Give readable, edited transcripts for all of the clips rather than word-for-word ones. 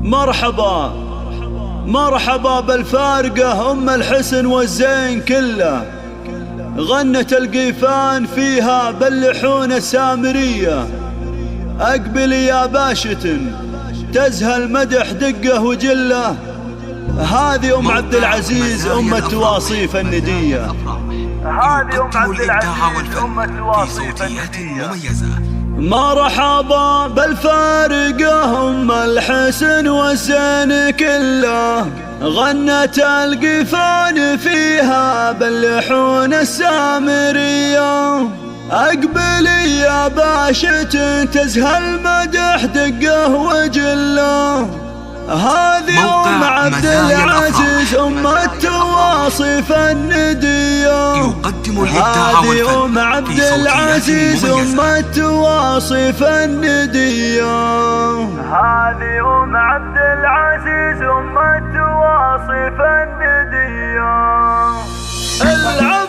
مرحبا مرحبا بالفارقة أم الحسن والزين كله، غنت القيفان فيها باللحون السامرية. أقبل يا باشة تزهى المدح دقه وجله، هذه أم عبد العزيز أم التواصيف الندية. هذه أم عبد العزيز أم التواصيف الندية. مرحبا بالفارقة أم الحسن والزين كله، غنت القيفان فيها باللحون السامرية. أقبلي يا باشة تزهى المدح دقه وجله، هذه أم عبد العزيز أم التواصيف الندية. هذه أم عبد العزيز أم التواصيف الندية. هذه أم عبد العزيز أم التواصيف الندية. العب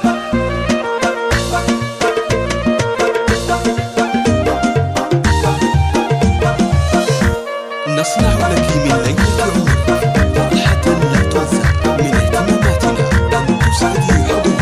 نصنع لك من ليلة عمرك فرحة لا تنسى، من اهتماماتنا أن تسعدي حضورك.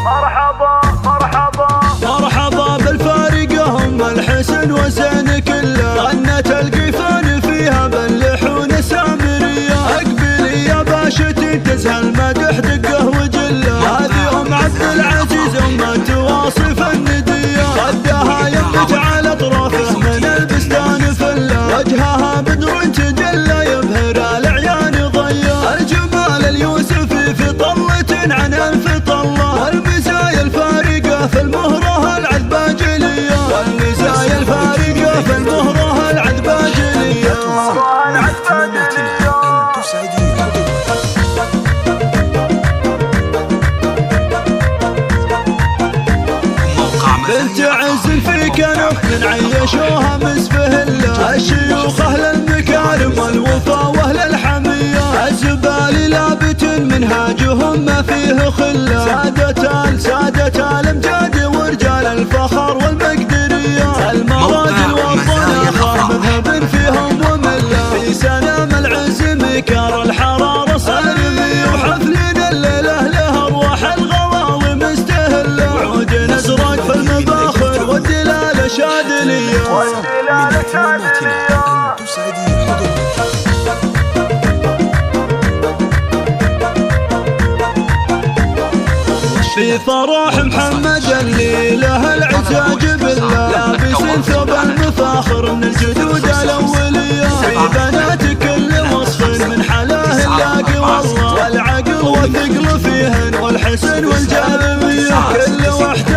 مرحبا مرحبا مرحبا بالفارقة أم الحسن والزين كله، غنت القيفان فيها باللحون السامرية. أقبلي يا باشة تزهى المدح دقه وجله، هذه أم عبد العزيز أم التواصيف الندية. خدها ينبت على أطرافه من البستان فله، وجهها بدر تجلى يبهر الأعيان ضيا. الجمال اليوسفي في طلة عن ألف طلة، والمزايا الفارقة في المهرة العذباجلية. والمزايا الفارقة في المهرة العذباجلية. من اهتماماتنا أن تسعدي حضورك. بنت عز في كنف من عيشوها مسفهلة، الشيوخ أهل المكارم والوفا وأهل الحمية. الزبال لابت منهاجهم ما فيه خلة، سادة الامجاد ورجال الفخر والمقدرية. المراجل والضناخة مذهب فيهم وملة، في سنام العز مكار الحرارة صارمي. وحفلنا الليلة له أرواح الغواوي مستهلة، وعود نزرق في المباخر والدلالة شادلية. من اهتماماتنا أن تسعدي حضورك. في فرح محمد اللي له العزاج بالله، لابس ثوب المفاخر من الجدود الأولية. في بنات كل وصف من حلاه اللاقي والله، والعقل والثقل فيهن والحسن والجاذبية. كل وحدة